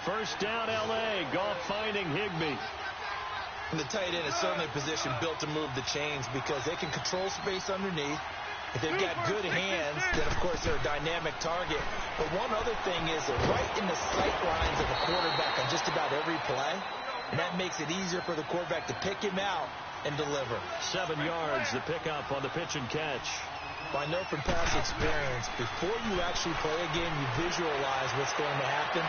First down, L.A. Goff finding Higbee. And the tight end is certainly a position built to move the chains because they can control space underneath. If they've got good hands, then, of course, they're a dynamic target. But one other thing is they're right in the sight lines of a quarterback on just about every play. And that makes it easier for the quarterback to pick him out and deliver. 7 yards, the pickup on the pitch and catch. I know from past experience, before you actually play a game, you visualize what's going to happen.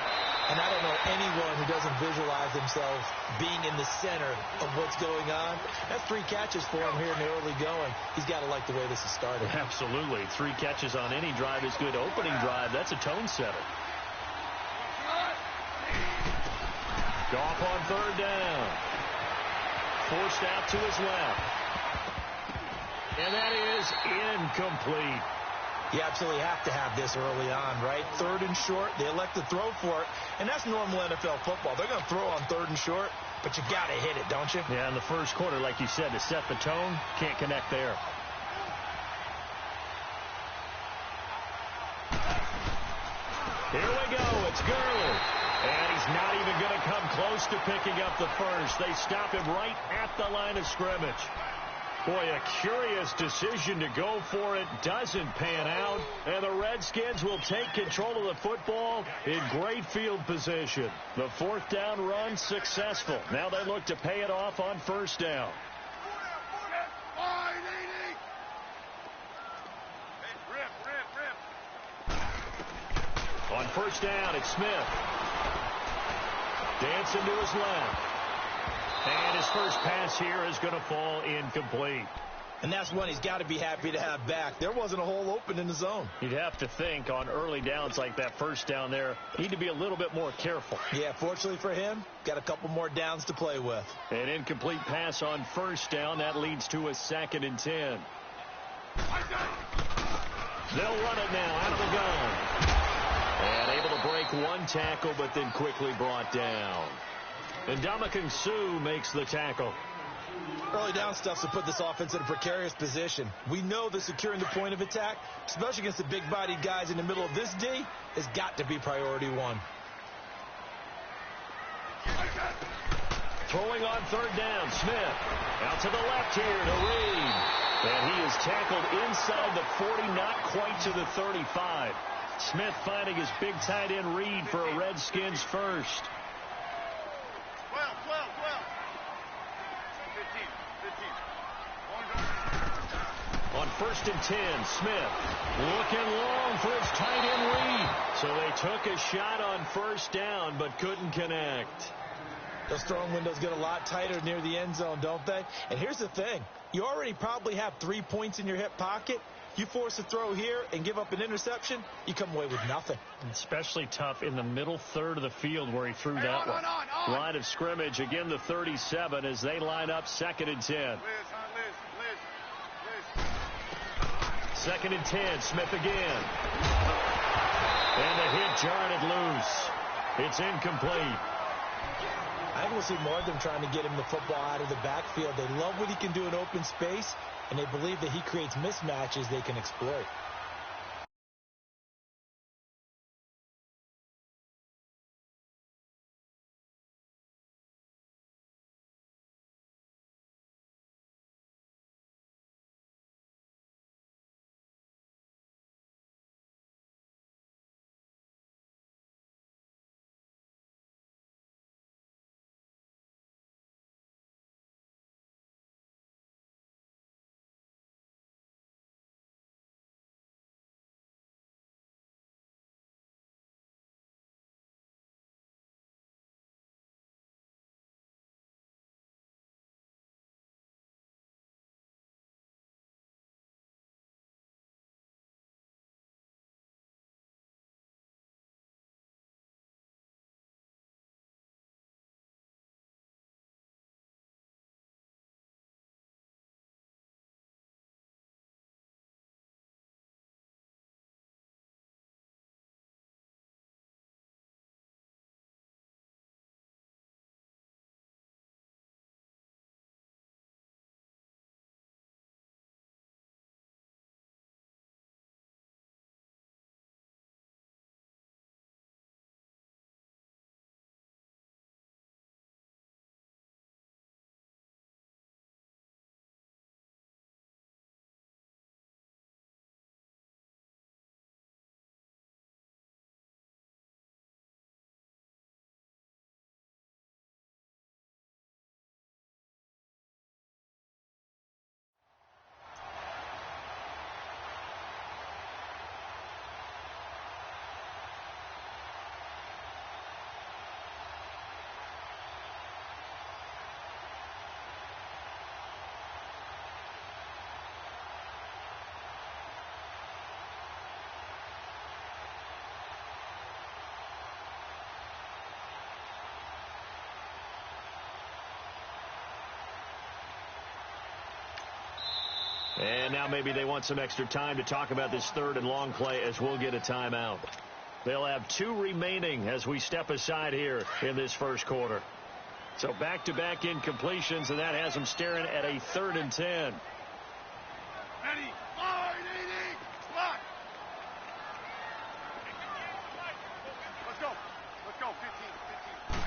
And I don't know anyone who doesn't visualize themselves being in the center of what's going on. That's 3 catches for him here in the early going. He's got to like the way this is started. Absolutely. 3 catches on any drive is good. Opening drive, that's a tone setter. Goff on 3rd down. Forced out to his left. And that is incomplete. You absolutely have to have this early on, right? 3rd and short, they elect to throw for it, and that's normal NFL football. They're going to throw on 3rd and short, but you got to hit it, don't you? Yeah, in the first quarter, like you said, to set the tone, can't connect there. Here we go. It's Gurley. And he's not even going to come close to picking up the first. They stop him right at the line of scrimmage. Boy, a curious decision to go for it. Doesn't pan out. And the Redskins will take control of the football in great field position. The 4th down run successful. Now they look to pay it off on 1st down. On 1st down, it's Smith. Dancing to his left. And his first pass here is going to fall incomplete. And that's one he's got to be happy to have back. There wasn't a hole open in the zone. You'd have to think on early downs like that 1st down there, need to be a little bit more careful. Yeah, fortunately for him, got a couple more downs to play with. An incomplete pass on 1st down. That leads to a 2nd and 10. They'll run it now out of the gun. And able to break 1 tackle, but then quickly brought down. And Ndamukong Suh makes the tackle. Early down stuff to put this offense in a precarious position. We know that securing the point of attack, especially against the big-bodied guys in the middle of this D, has got to be priority 1. Throwing on 3rd down, Smith. Out to the left here to Reed. And he is tackled inside the 40, not quite to the 35. Smith finding his big tight end Reed for a Redskins first. 15. On 1st and 10, Smith looking long for his tight end Reed. So they took a shot on 1st down, but couldn't connect. Those throwing windows get a lot tighter near the end zone, don't they? And here's the thing. You already probably have 3 points in your hip pocket. You force a throw here and give up an interception, you come away with nothing. Especially tough in the middle 3rd of the field where he threw that one. Line of scrimmage, again the 37 as they line up 2nd and 10. 2nd and 10, Smith again. And the hit jarred it loose. It's incomplete. I think we'll see more of them trying to get him the football out of the backfield. They love what he can do in open space, and they believe that he creates mismatches they can exploit. And now maybe they want some extra time to talk about this third and long play as we'll get a timeout. They'll have 2 remaining as we step aside here in this first quarter. So back-to-back incompletions, and that has them staring at a 3rd and 10. Ready, line, 80, lock. Let's go, 15.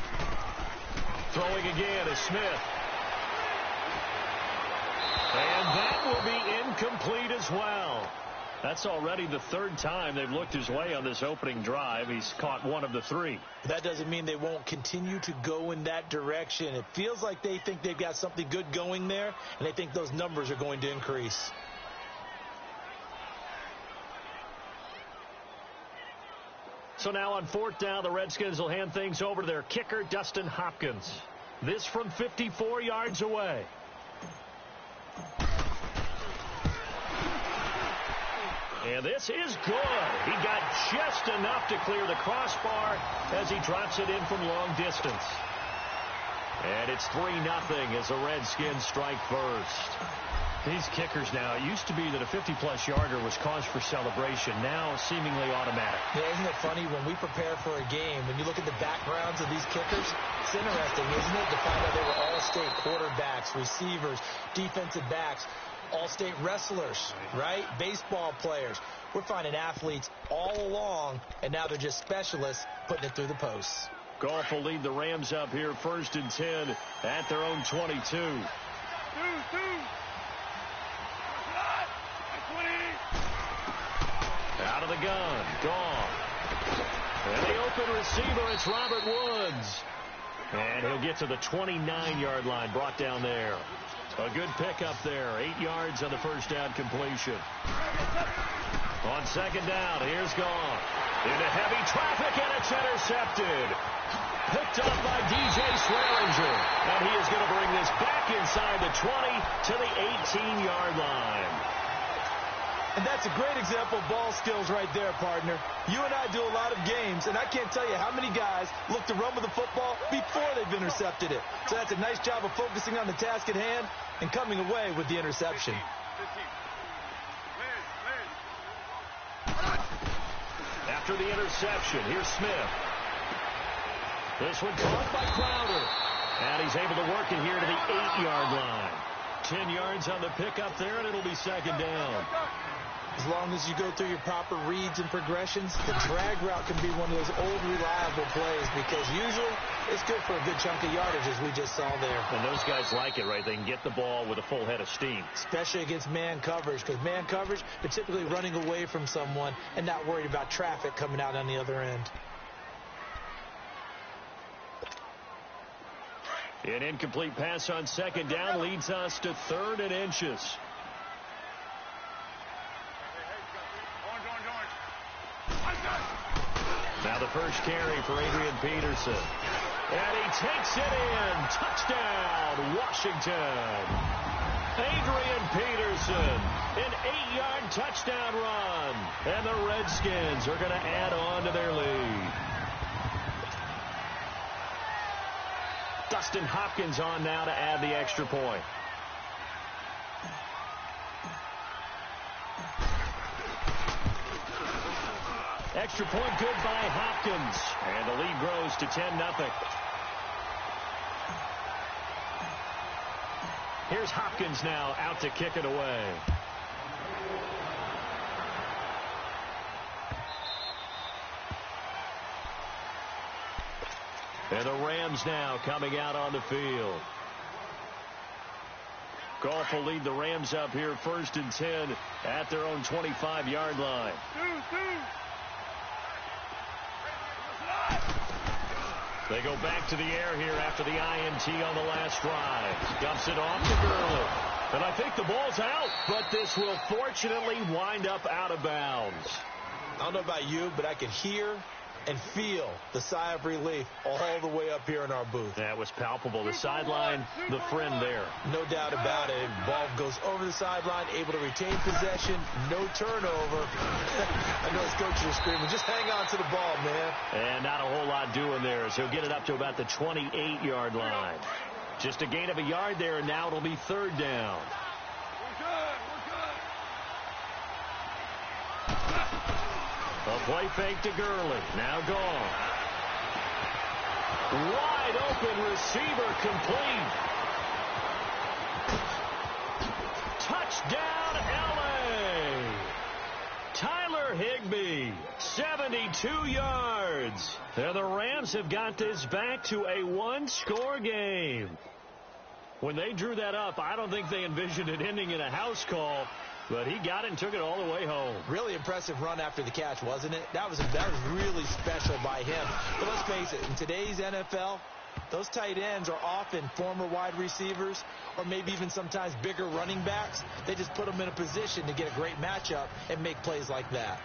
Throwing again is Smith. And that will be incomplete as well. That's already the 3rd time they've looked his way on this opening drive. He's caught 1 of the 3. That doesn't mean they won't continue to go in that direction. It feels like they think they've got something good going there, and they think those numbers are going to increase. So now on 4th down, the Redskins will hand things over to their kicker, Dustin Hopkins. This from 54 yards away. And this is good. He got just enough to clear the crossbar as he drops it in from long distance. And it's 3-0 as the Redskins strike first. These kickers now, it used to be that a 50-plus yarder was cause for celebration. Now seemingly automatic. Yeah, isn't it funny when we prepare for a game, when you look at the backgrounds of these kickers, it's interesting, isn't it, to find out they were all-state quarterbacks, receivers, defensive backs, all-state wrestlers, right? Baseball players. We're finding athletes all along, and now they're just specialists putting it through the posts. Goff will lead the Rams up here 1st and 10 at their own 22. Out of the gun. Gone. And the open receiver, it's Robert Woods. And he'll get to the 29-yard line, brought down there. A good pickup there. 8 yards on the first down completion. On 2nd down, here's Goff. Into heavy traffic, and it's intercepted. Picked up by D.J. Swearinger. And he is going to bring this back inside the 20 to the 18-yard line. And that's a great example of ball skills right there, partner. You and I do a lot of games, and I can't tell you how many guys look to run with the football before they've intercepted it. So that's a nice job of focusing on the task at hand and coming away with the interception. 15. After the interception, here's Smith. This one caught by Crowder. And he's able to work it here to the 8-yard line. 10 yards on the pickup there, and it'll be 2nd down. As long as you go through your proper reads and progressions, the drag route can be one of those old reliable plays because usually it's good for a good chunk of yardage, as we just saw there. And those guys like it, right? They can get the ball with a full head of steam. Especially against man coverage, because man coverage, they're typically running away from someone and not worried about traffic coming out on the other end. An incomplete pass on 2nd down leads us to 3rd and inches. Now the first carry for Adrian Peterson. And he takes it in. Touchdown, Washington. Adrian Peterson, an 8-yard touchdown run. And the Redskins are going to add on to their lead. Dustin Hopkins on now to add the extra point. Extra point good by Hopkins. And the lead grows to 10-0. Here's Hopkins now out to kick it away. And the Rams now coming out on the field. Goff will lead the Rams up here 1st and 10 at their own 25-yard line. They go back to the air here after the INT on the last drive. Dumps it off to Gurley. And I think the ball's out, but this will fortunately wind up out of bounds. I don't know about you, but I can hear and feel the sigh of relief all the way up here in our booth. That was palpable. The sideline, the friend there. No doubt about it. Ball goes over the sideline, able to retain possession, no turnover. I know his coaches are screaming, just hang on to the ball, man. And not a whole lot doing there, so he'll get it up to about the 28-yard line. Just a gain of a yard there, and now it'll be 3rd down. We're good. Play fake to Gurley. Now gone. Wide open receiver complete. Touchdown, L.A. Tyler Higbee, 72 yards. And the Rams have got this back to a one-score game. When they drew that up, I don't think they envisioned it ending in a house call, but he got it and took it all the way home. Really impressive run after the catch, wasn't it? That was really special by him. But let's face it, in today's NFL, those tight ends are often former wide receivers or maybe even sometimes bigger running backs. They just put them in a position to get a great matchup and make plays like that.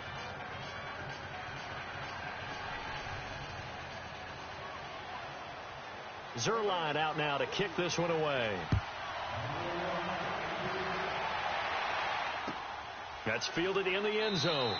Zuerlein out now to kick this one away. That's fielded in the end zone.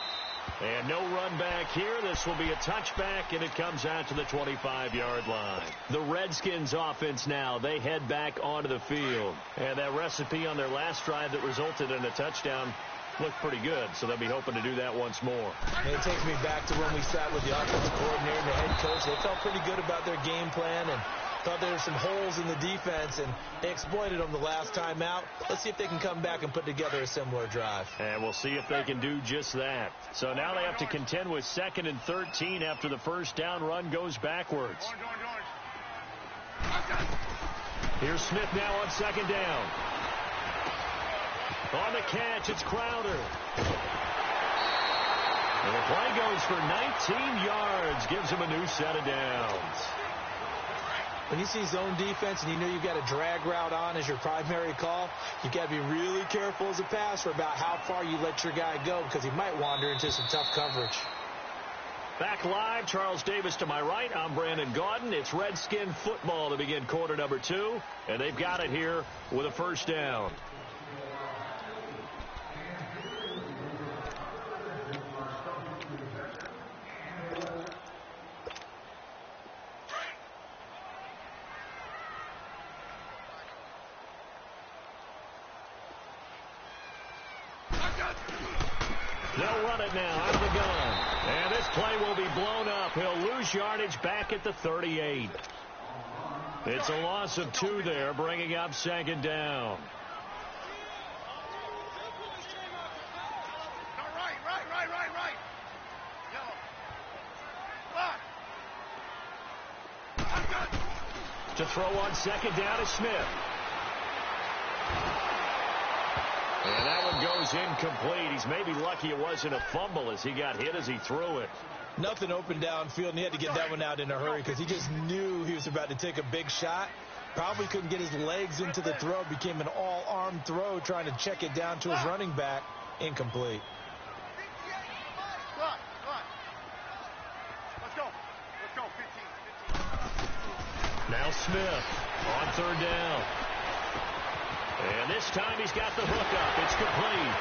And no run back here. This will be a touchback, and it comes out to the 25-yard line. The Redskins offense now, they head back onto the field. And that recipe on their last drive that resulted in a touchdown looked pretty good, so they'll be hoping to do that once more. And it takes me back to when we sat with the offensive coordinator and the head coach. They felt pretty good about their game plan and thought there were some holes in the defense, and they exploited them the last time out. Let's see if they can come back and put together a similar drive. And we'll see if they can do just that. So now they have to contend with 2nd and 13 after the first down run goes backwards. Here's Smith now on 2nd down. On the catch, it's Crowder. And the play goes for 19 yards, gives him a new set of downs. When you see zone defense and you know you've got a drag route on as your primary call, you've got to be really careful as a passer about how far you let your guy go because he might wander into some tough coverage. Back live, Charles Davis to my right. I'm Brandon Gaudin. It's Redskin football to begin quarter number 2, and they've got it here with a first down. They'll run it now out of the gun. And this play will be blown up. He'll lose yardage back at the 38. It's a loss of 2 there, bringing up 2nd down. Right. To throw on 2nd down is Smith. And that one goes incomplete. He's maybe lucky it wasn't a fumble as he got hit as he threw it. Nothing open downfield, and he had to get that one out in a hurry because he just knew he was about to take a big shot. Probably couldn't get his legs into the throw. Became an all-arm throw trying to check it down to his running back. Incomplete. Let's go. 15. Now Smith on 3rd down. And this time he's got the hook up. It's complete.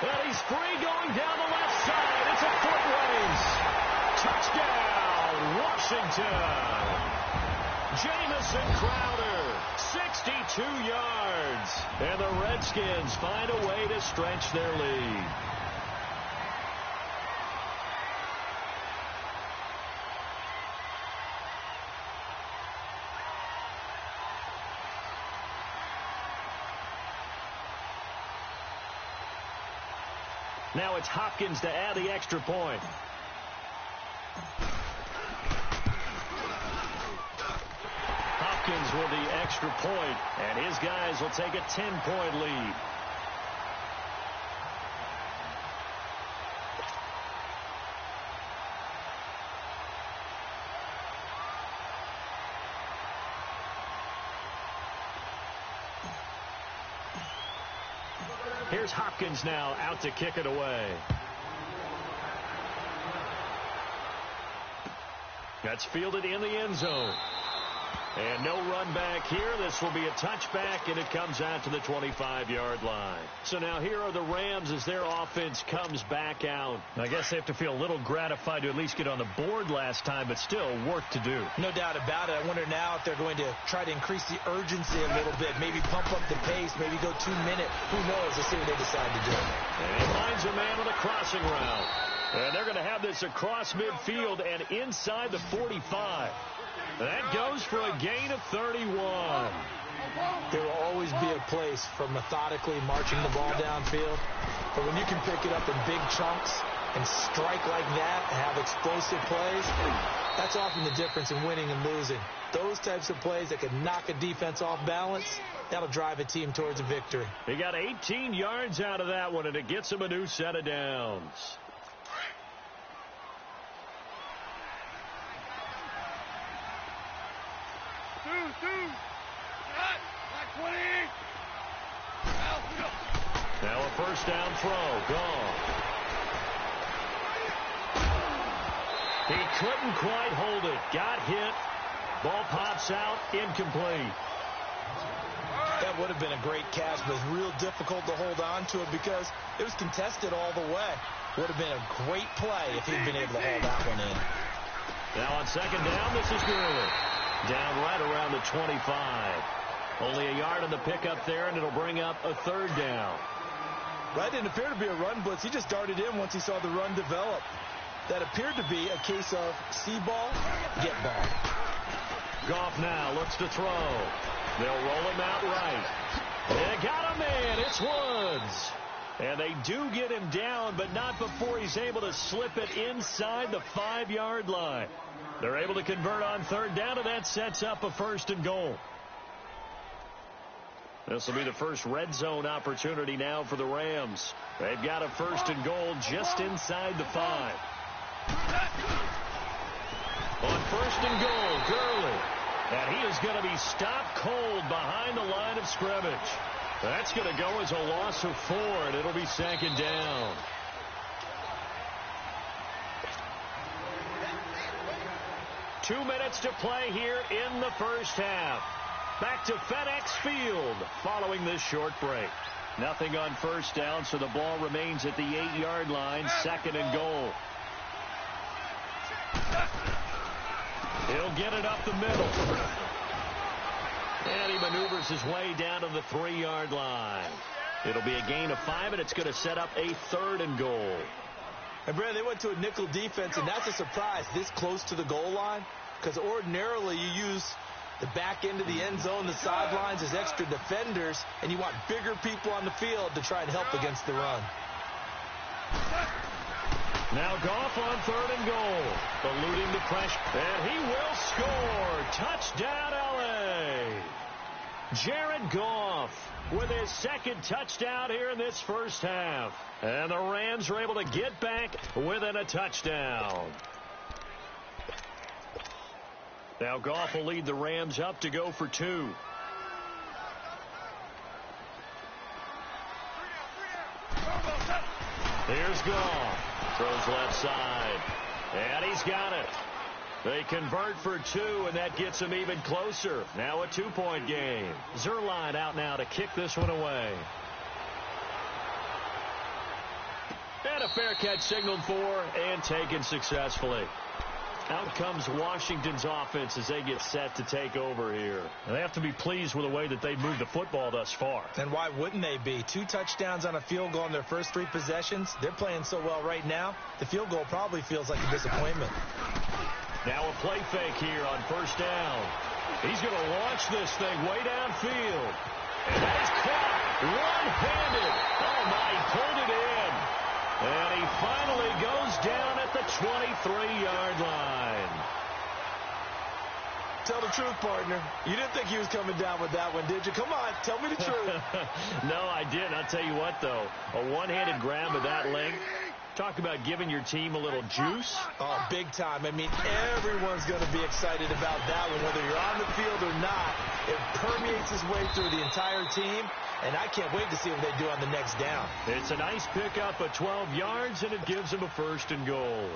Well, he's free going down the left side. It's a foot race. Touchdown, Washington. Jamison Crowder, 62 yards. And the Redskins find a way to stretch their lead. Now it's Hopkins to add the extra point. Hopkins with the extra point, and his guys will take a 10-point lead. Here's Hopkins now out to kick it away. That's fielded in the end zone. And no run back here. This will be a touchback, and it comes out to the 25-yard line. So now here are the Rams as their offense comes back out. I guess they have to feel a little gratified to at least get on the board last time, but still work to do. No doubt about it. I wonder now if they're going to try to increase the urgency a little bit, maybe pump up the pace, maybe go 2 minute. Who knows? Let's see what they decide to do. And he finds a man on the crossing route. And they're going to have this across midfield and inside the 45. That goes for a gain of 31. There will always be a place for methodically marching the ball downfield. But when you can pick it up in big chunks and strike like that and have explosive plays, that's often the difference in winning and losing. Those types of plays that can knock a defense off balance, that'll drive a team towards a victory. He got 18 yards out of that one, and it gets him a new set of downs. Now a first down throw. Gone. He couldn't quite hold it. Got hit. Ball pops out. Incomplete. That would have been a great catch, but it's real difficult to hold on to it because it was contested all the way. Would have been a great play if he'd been able to haul that one in. Now on second down, this is Gurley. Down right around the 25. Only a yard on the pickup there, and it'll bring up a third down. That didn't appear to be a run blitz. He just darted in once he saw the run develop. That appeared to be a case of see ball, get ball. Goff now looks to throw. They'll roll him out right. They got him in. It's Woods. And they do get him down, but not before he's able to slip it inside the 5-yard line. They're able to convert on third down, and that sets up a first and goal. This will be the first red zone opportunity now for the Rams. They've got a first and goal just inside the 5. On first and goal, Gurley. And he is going to be stopped cold behind the line of scrimmage. That's going to go as a loss of 4, and it'll be second down. Two minutes to play here in the first half. Back to FedEx Field following this short break. Nothing on first down, so the ball remains at the 8-yard line, second and goal. He'll get it up the middle. And he maneuvers his way down to the 3-yard line. It'll be a gain of 5, and it's going to set up a third and goal. And, Brad, they went to a nickel defense, and that's a surprise this close to the goal line, because ordinarily you use the back end of the end zone, the sidelines as extra defenders, and you want bigger people on the field to try and help against the run. Now Goff on third and goal, eluding the pressure, and he will score. Touchdown, L.A. Jared Goff with his second touchdown here in this first half. And the Rams are able to get back within a touchdown. Now Goff will lead the Rams up to go for 2. Here's Goff. Throws left side. And he's got it. They convert for 2, and that gets them even closer. Now a 2-point game. Zerline out now to kick this one away. And a fair catch signaled for and taken successfully. Out comes Washington's offense as they get set to take over here. And they have to be pleased with the way that they've moved the football thus far. And why wouldn't they be? 2 touchdowns on a field goal in their first 3 possessions. They're playing so well right now, the field goal probably feels like a disappointment. Now a play fake here on first down. He's going to launch this thing way downfield. And that is caught one-handed. Oh, my, he pulled it in. And he finally goes down at the 23-yard line. Tell the truth, partner. You didn't think he was coming down with that one, did you? Come on, tell me the truth. No, I didn't. I'll tell you what, though. A one-handed grab of that length. Talk about giving your team a little juice. Oh, big time. I mean, everyone's going to be excited about that one, whether you're on the field or not. It permeates its way through the entire team, and I can't wait to see what they do on the next down. It's a nice pickup of 12 yards, and it gives them a first and goal.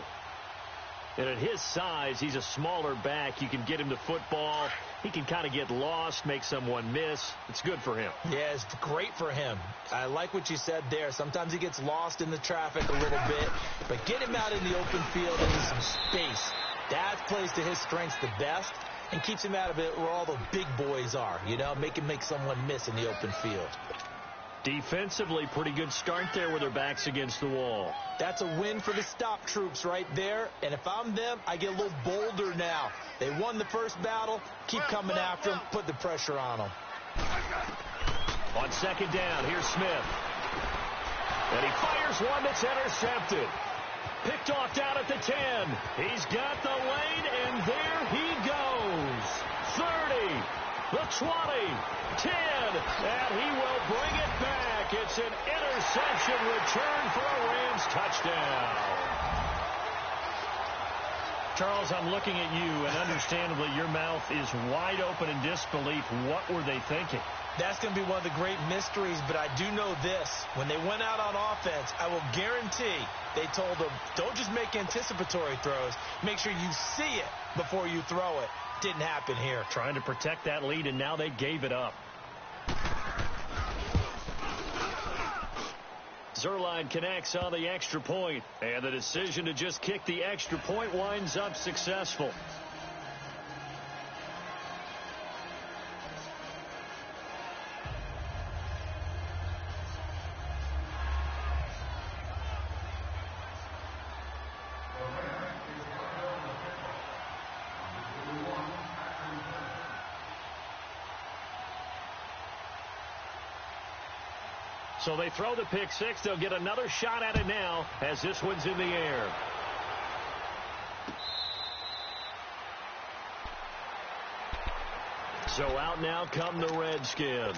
And at his size, he's a smaller back. You can get him the football. He can kind of get lost, make someone miss. It's good for him. Yeah, it's great for him. I like what you said there. Sometimes he gets lost in the traffic a little bit, but get him out in the open field into some space. That plays to his strengths the best and keeps him out of it where all the big boys are, you know, make someone miss in the open field. Defensively, pretty good start there with their backs against the wall. That's a win for the stop troops right there. And if I'm them, I get a little bolder now. They won the first battle. Keep coming after them. Put the pressure on them. On second down, here's Smith. And he fires one that's intercepted. Picked off down at the 10. He's got the lane, and there he goes. 30, the 20, 10, and he will bring it back. It's an interception return for a Rams touchdown. Charles, I'm looking at you, and understandably, your mouth is wide open in disbelief. What were they thinking? That's going to be one of the great mysteries, but I do know this. When they went out on offense, I will guarantee they told them, don't just make anticipatory throws. Make sure you see it before you throw it. Didn't happen here. Trying to protect that lead, and now they gave it up. Zerline connects on the extra point, and the decision to just kick the extra point winds up successful. So they throw the pick six. They'll get another shot at it now as this one's in the air. So out now come the Redskins.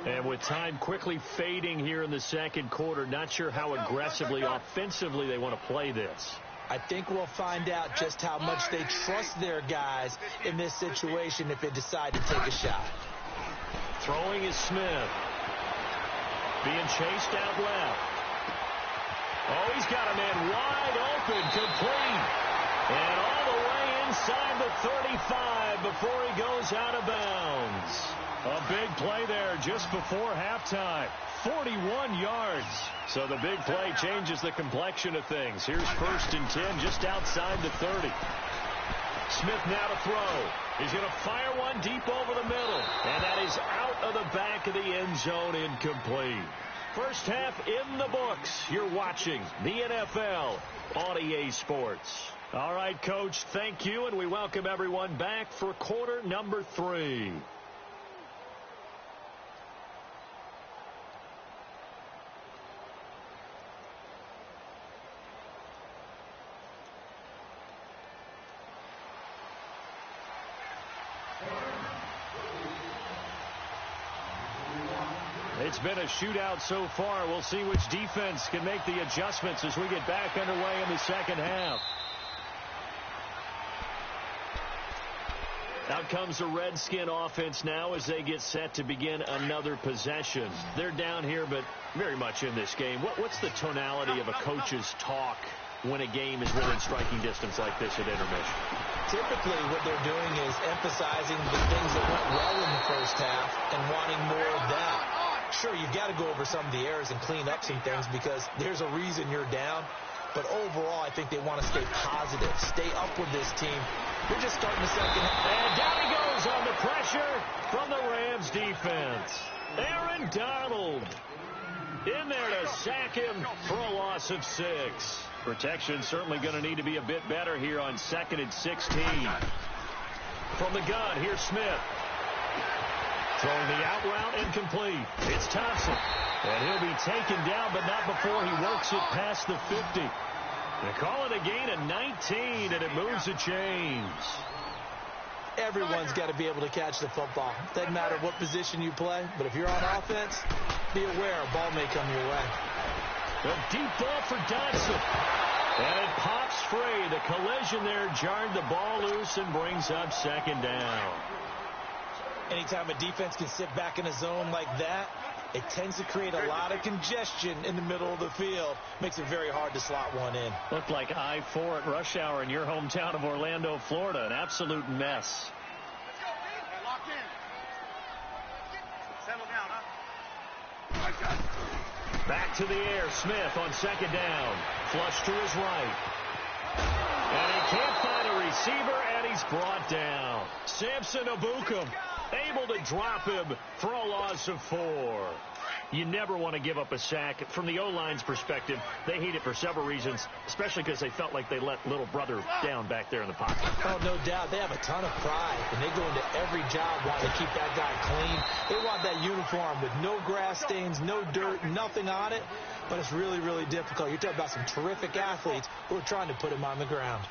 And with time quickly fading here in the second quarter, not sure how aggressively, offensively they want to play this. I think we'll find out just how much they trust their guys in this situation if they decide to take a shot. Throwing is Smith. Being chased out left. Oh, he's got a man wide open, complete. And all the way inside the 35 before he goes out of bounds. A big play there just before halftime. 41 yards. So the big play changes the complexion of things. Here's 1st and 10 just outside the 30. Smith now to throw. He's going to fire one deep over the middle. And that is out of the back of the end zone, incomplete. First half in the books. You're watching the NFL on EA Sports. All right, Coach, thank you, and we welcome everyone back for quarter number 3. It's been a shootout so far. We'll see which defense can make the adjustments as we get back underway in the second half. Out comes the Redskin offense now as they get set to begin another possession. They're down here, but very much in this game. What's the tonality of a coach's talk when a game is within striking distance like this at intermission? Typically, what they're doing is emphasizing the things that went well in the first half and wanting more of that. Sure, you've got to go over some of the errors and clean up some things because there's a reason you're down. But overall, I think they want to stay positive, stay up with this team. We're just starting the second half. And down he goes on the pressure from the Rams defense. Aaron Donald in there to sack him for a loss of 6. Protection certainly going to need to be a bit better here on 2nd and 16. From the gun, here's Smith. Throwing the out route, incomplete. It's Thompson. And he'll be taken down, but not before he works it past the 50. They call it a gain of 19, and it moves the chains. Everyone's got to be able to catch the football. Doesn't matter what position you play, but if you're on offense, be aware a ball may come your way. A deep ball for Dodson. And it pops free. The collision there jarred the ball loose and brings up 2nd down. Anytime a defense can sit back in a zone like that, it tends to create a lot of congestion in the middle of the field. Makes it very hard to slot one in. Looked like I-4 at rush hour in your hometown of Orlando, Florida. An absolute mess. Let's go, team. Lock in. Settle down, huh? Back to the air. Smith on second down. Flush to his right. And he can't find a receiver, and he's brought down. Samson Abukum able to drop him for a loss of 4. You never want to give up a sack. From the O-line's perspective, they hate it for several reasons, especially because they felt like they let little brother down back there in the pocket. Oh, no doubt. They have a ton of pride, and they go into every job wanting to keep that guy clean. They want that uniform with no grass stains, no dirt, nothing on it, but it's really, really difficult. You're talking about some terrific athletes who are trying to put him on the ground.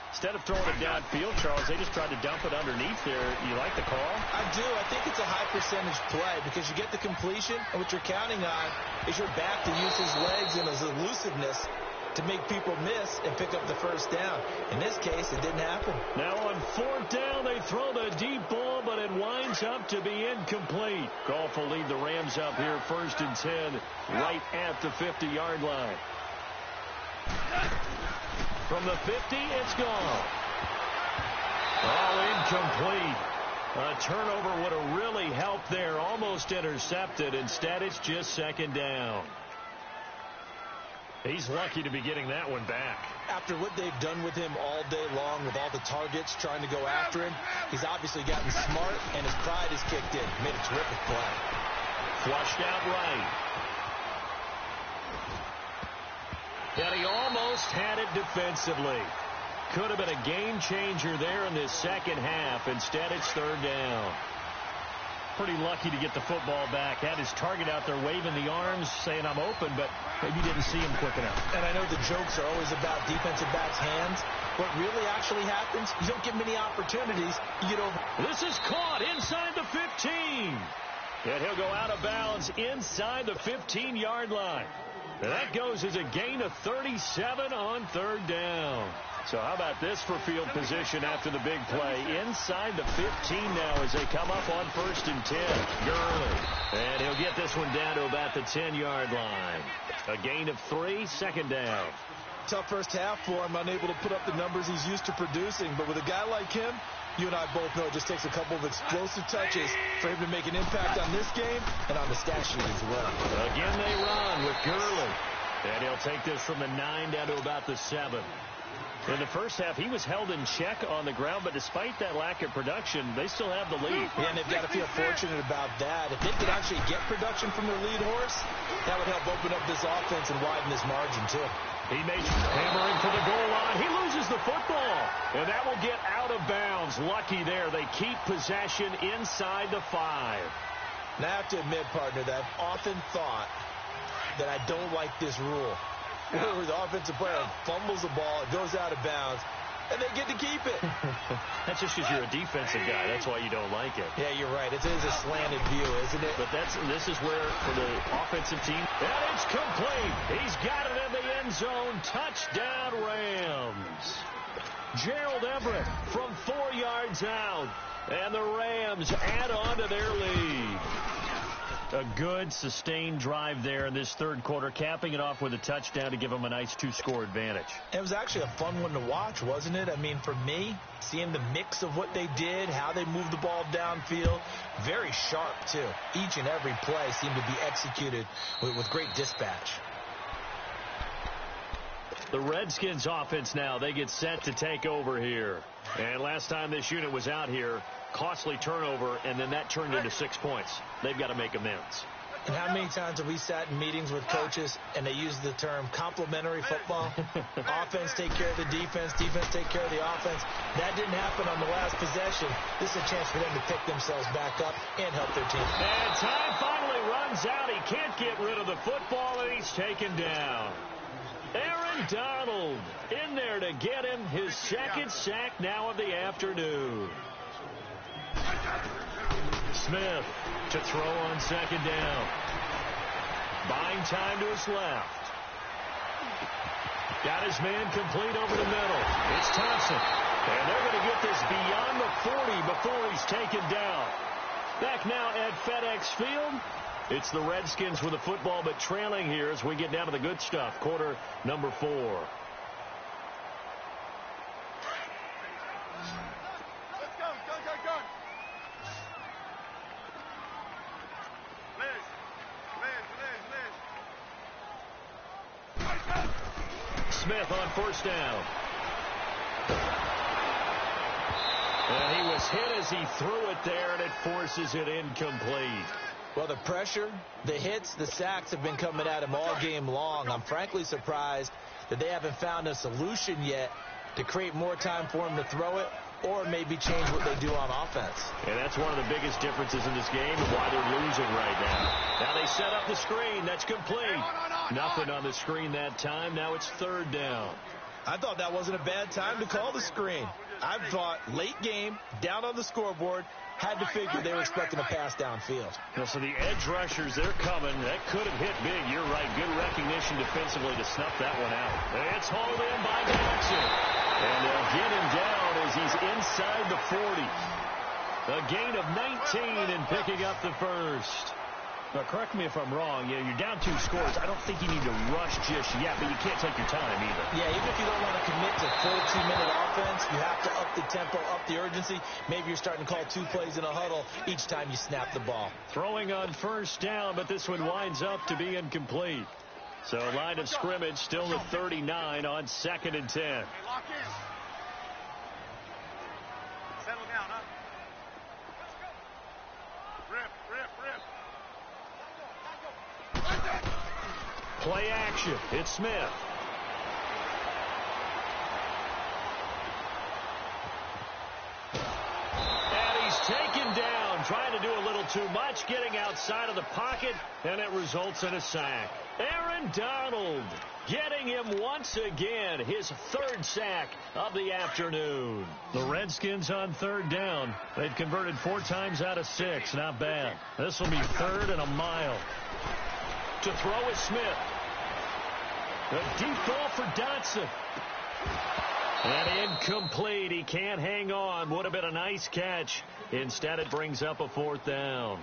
Instead of throwing it downfield, Charles, they just tried to dump it underneath there. You like the call? I do. I think it's a high percentage play because you get the completion, and what you're counting on is your back to use his legs and his elusiveness to make people miss and pick up the first down. In this case, it didn't happen. Now on 4th down, they throw the deep ball, but it winds up to be incomplete. Goff will lead the Rams up here 1st and 10 right at the 50-yard line. From the 50, it's gone. Oh, incomplete. A turnover would have really helped there. Almost intercepted. Instead, it's just 2nd down. He's lucky to be getting that one back. After what they've done with him all day long, with all the targets trying to go after him, he's obviously gotten smart, and his pride has kicked in. Made a terrific play. Flushed out right. And he almost had it defensively. Could have been a game changer there in this second half. Instead, it's 3rd down. Pretty lucky to get the football back. Had his target out there waving the arms, saying I'm open, but maybe didn't see him quick enough. And I know the jokes are always about defensive backs' hands. What really actually happens, you don't get many opportunities. You get over. This is caught inside the 15. And he'll go out of bounds inside the 15-yard line. And that goes as a gain of 37 on 3rd down. So how about this for field position after the big play? Inside the 15 now as they come up on 1st and 10. Gurley. And he'll get this one down to about the 10-yard line. A gain of 3, 2nd down. Tough first half for him, unable to put up the numbers he's used to producing. But with a guy like him, you and I both know it just takes a couple of explosive touches for him to make an impact on this game and on the stat sheet as well. Again, they run with Gurley. And he'll take this from the 9 down to about the 7. In the first half, he was held in check on the ground, but despite that lack of production, they still have the lead. Yeah, and they've got to feel fortunate about that. If they could actually get production from their lead horse, that would help open up this offense and widen this margin, too. He makes hammering for the goal line. He loses the football, and that will get out of bounds. Lucky there. They keep possession inside the 5. And I have to admit, partner, that I've often thought that I don't like this rule. Where the offensive player fumbles the ball, it goes out of bounds, and they get to keep it. That's just because you're a defensive guy. That's why you don't like it. Yeah, you're right. It is a slanted view, isn't it? But this is where, for the offensive team, and it's complete. He's got it in the end zone. Touchdown, Rams. Gerald Everett from 4 yards out, and the Rams add on to their lead. A good, sustained drive there in this 3rd quarter, capping it off with a touchdown to give them a nice 2-score advantage. It was actually a fun one to watch, wasn't it? I mean, for me, seeing the mix of what they did, how they moved the ball downfield, very sharp, too. Each and every play seemed to be executed with great dispatch. The Redskins offense now, they get set to take over here. And last time this unit was out here, costly turnover, and then that turned into 6 points. They've got to make amends. And how many times have we sat in meetings with coaches and they use the term complementary football? Offense take care of the defense, defense take care of the offense. That didn't happen on the last possession. This is a chance for them to pick themselves back up and help their team. And time finally runs out. He can't get rid of the football, and he's taken down. Aaron Donald in there to get him his 2nd sack now of the afternoon. Smith to throw on 2nd down. Buying time to his left. Got his man complete over the middle. It's Thompson. And they're going to get this beyond the 40 before he's taken down. Back now at FedEx Field. It's the Redskins with the football, but trailing here as we get down to the good stuff. Quarter number 4. Let's go. Liz. Smith on first down. And he was hit as he threw it there, and it forces it incomplete. Well, the pressure, the hits, the sacks have been coming at him all game long. I'm frankly surprised that they haven't found a solution yet to create more time for him to throw it or maybe change what they do on offense. And that's one of the biggest differences in this game and why they're losing right now. Now they set up the screen. That's complete. Nothing on the screen that time. Now it's third down. I thought that wasn't a bad time to call the screen. I thought late game, down on the scoreboard, had to figure they were expecting a pass downfield. So the edge rushers, they're coming. That could have hit big. You're right. Good recognition defensively to snuff that one out. It's hauled in by Jackson. And they'll get him down as he's inside the 40. A gain of 19 and picking up the first. Now, correct me if I'm wrong. You're down 2 scores. I don't think you need to rush just yet, but you can't take your time either. Yeah, even if you don't want to commit to full 2-minute offense, you have to up the tempo, up the urgency. Maybe you're starting to call 2 plays in a huddle each time you snap the ball. Throwing on first down, but this one winds up to be incomplete. So line of scrimmage still at 39 on 2nd and 10. Hey, lock in. Settle down, huh? Rip. Play action. It's Smith. And he's taken down, trying to do a little too much, getting outside of the pocket, and it results in a sack. Aaron Donald getting him once again, his 3rd sack of the afternoon. The Redskins on 3rd down. They've converted 4 times out of 6. Not bad. This will be 3rd and a mile. To throw is Smith. A deep ball for Dotson. And incomplete. He can't hang on. Would have been a nice catch. Instead, it brings up a 4th down.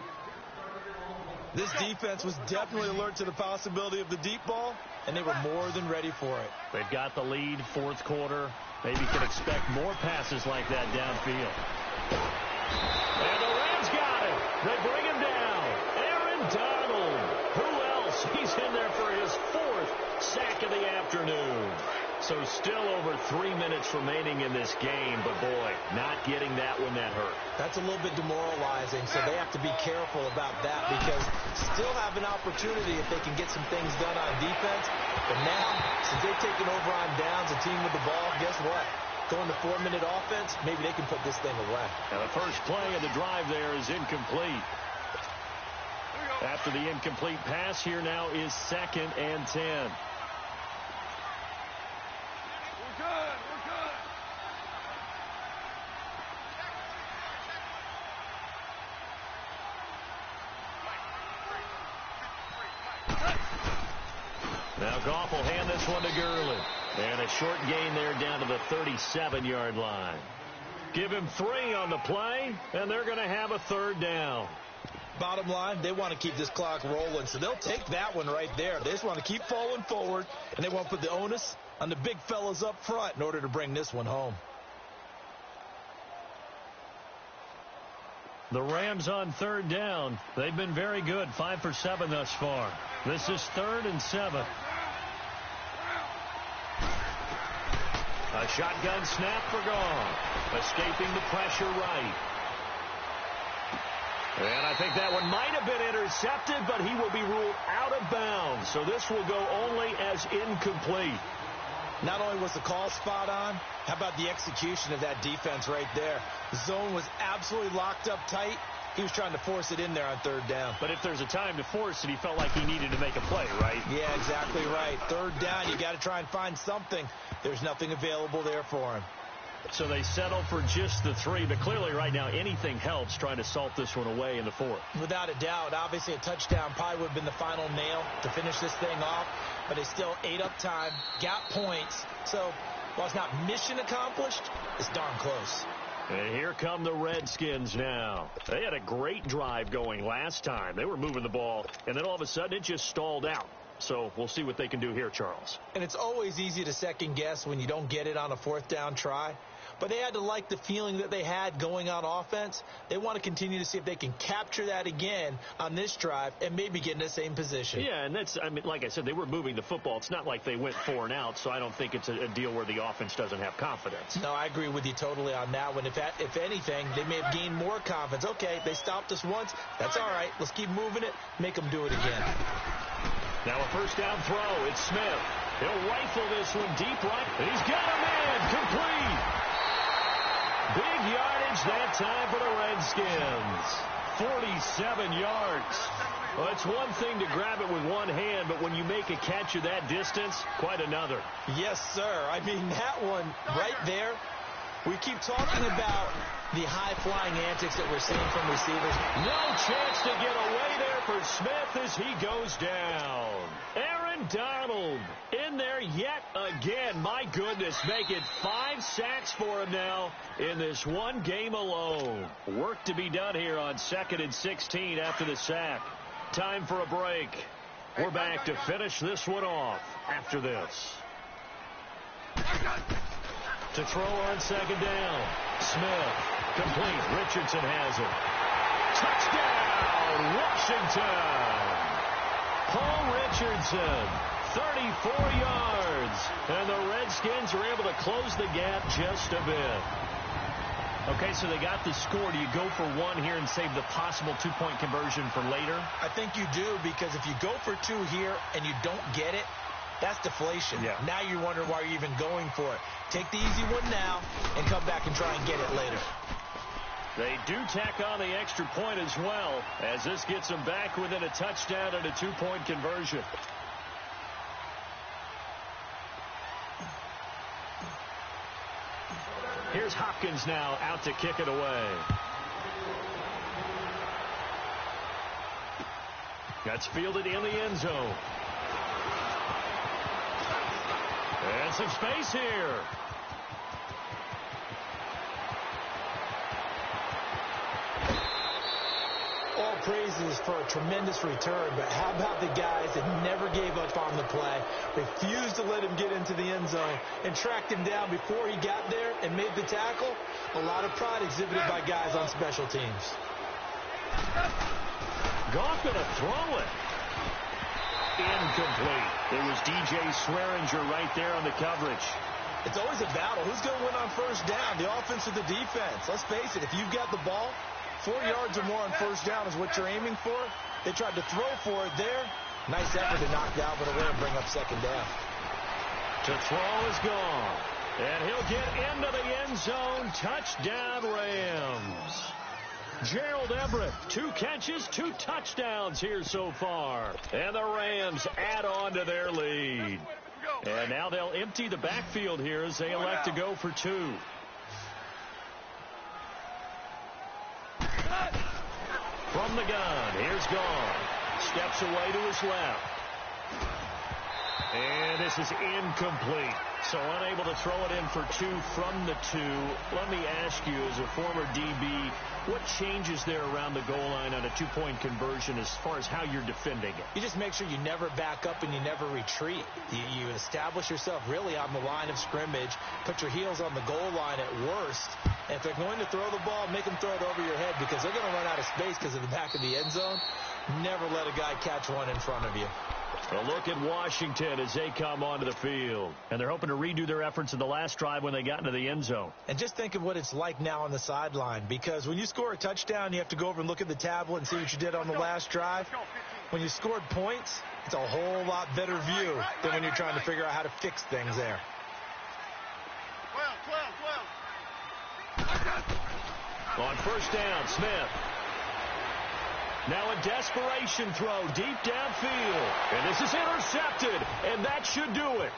This defense was definitely alert to the possibility of the deep ball, and they were more than ready for it. They've got the lead, 4th quarter. Maybe can expect more passes like that downfield. And the Rams got it. They bring him down. Aaron Donald. Who else? He's in there for his 4th sack of the afternoon. So still over 3 minutes remaining in this game, but boy, not getting that one that hurt. That's a little bit demoralizing, so they have to be careful about that because still have an opportunity if they can get some things done on defense. But now, since they've taken over on downs, a team with the ball, guess what? Going to 4-minute offense, maybe they can put this thing away. Now the first play of the drive there is incomplete. After the incomplete pass, here now is 2nd and 10. Now Goff will hand this one to Gurley. And a short gain there down to the 37-yard line. Give him 3 on the play, and they're going to have a 3rd down. Bottom line, they want to keep this clock rolling, so they'll take that one right there. They just want to keep falling forward, and they want to put the onus on the big fellas up front in order to bring this one home. The Rams on 3rd down. They've been very good, 5 for 7 thus far. This is 3rd and 7. A shotgun snap for Goff. Escaping the pressure right. And I think that one might have been intercepted, but he will be ruled out of bounds. So this will go only as incomplete. Not only was the call spot on, how about the execution of that defense right there? The zone was absolutely locked up tight. He was trying to force it in there on 3rd down. But if there's a time to force it, he felt like he needed to make a play, right? Yeah, exactly right. 3rd down, you got to try and find something. There's nothing available there for him. So they settle for just the 3, but clearly right now anything helps trying to salt this one away in the 4th. Without a doubt, obviously a touchdown probably would have been the final nail to finish this thing off, but they still ate up time, got points. So while it's not mission accomplished, it's darn close. And here come the Redskins now. They had a great drive going last time. They were moving the ball, and then all of a sudden it just stalled out. So we'll see what they can do here, Charles. And it's always easy to second guess when you don't get it on a fourth down try. But they had to like the feeling that they had going on offense. They want to continue to see if they can capture that again on this drive and maybe get in the same position. Yeah, and that's, I mean, like I said, they were moving the football. It's not like they went 4 and out, so I don't think it's a deal where the offense doesn't have confidence. No, I agree with you totally on that one. If anything, they may have gained more confidence. Okay, they stopped us once. That's all right. Let's keep moving it. Make them do it again. Now a first down throw. It's Smith. He'll rifle this one deep right. And he's got a man. Complete. Big yardage that time for the Redskins. 47 yards. Well, it's one thing to grab it with one hand, but when you make a catch of that distance, quite another. Yes, sir. I mean, that one right there, we keep talking about the high-flying antics that we're seeing from receivers. No chance to get away there for Smith as he goes down. Aaron Donald in there yet again. My goodness, make it 5 sacks for him now in this one game alone. Work to be done here on 2nd and 16 after the sack. Time for a break. We're back to finish this one off after this. To throw on 2nd down. Smith. Complete. Richardson has it. Touchdown, Washington. Paul Richardson, 34 yards. And the Redskins are able to close the gap just a bit. Okay, so they got the score. Do you go for one here and save the possible 2-point conversion for later? I think you do, because if you go for 2 here and you don't get it, that's deflation. Yeah. Now you wonder why you're even going for it. Take the easy one now and come back and try and get it later. They do tack on the extra point as well, as this gets them back within a touchdown and a 2-point conversion. Here's Hopkins now out to kick it away. That's fielded in the end zone. And some space here. All praises for a tremendous return, but how about the guys that never gave up on the play, refused to let him get into the end zone, and tracked him down before he got there and made the tackle? A lot of pride exhibited by guys on special teams. Goff going to throw it. Incomplete. It was DJ Swearinger right there on the coverage. It's always a battle. Who's going to win on first down, the offense or the defense? Let's face it, if you've got the ball, 4 yards or more on first down is what you're aiming for. They tried to throw for it there. Nice effort to knock Dalvin away and bring up 2nd down. To throw is gone. And he'll get into the end zone. Touchdown, Rams. Gerald Everett, 2 catches, 2 touchdowns here so far. And the Rams add on to their lead. And now they'll empty the backfield here as they elect to go for 2. From the gun, here's Gone. Steps away to his left. And this is incomplete. So unable to throw it in for 2 from the 2. Let me ask you, as a former DB, what changes there around the goal line on a 2-point conversion as far as how you're defending it? You just make sure you never back up and you never retreat. You establish yourself really on the line of scrimmage, put your heels on the goal line at worst. And if they're going to throw the ball, make them throw it over your head, because they're going to run out of space because of the back of the end zone. Never let a guy catch one in front of you. A look at Washington as they come onto the field. And they're hoping to redo their efforts in the last drive when they got into the end zone. And just think of what it's like now on the sideline, because when you score a touchdown, you have to go over and look at the tablet and see what you did on the last drive. When you scored points, it's a whole lot better view than when you're trying to figure out how to fix things there. 12. On first down, Smith. Now a desperation throw deep downfield. And this is intercepted. And that should do it.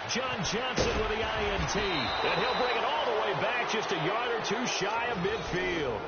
John Johnson with the INT. And he'll bring it all the way back just a yard or 2 shy of midfield.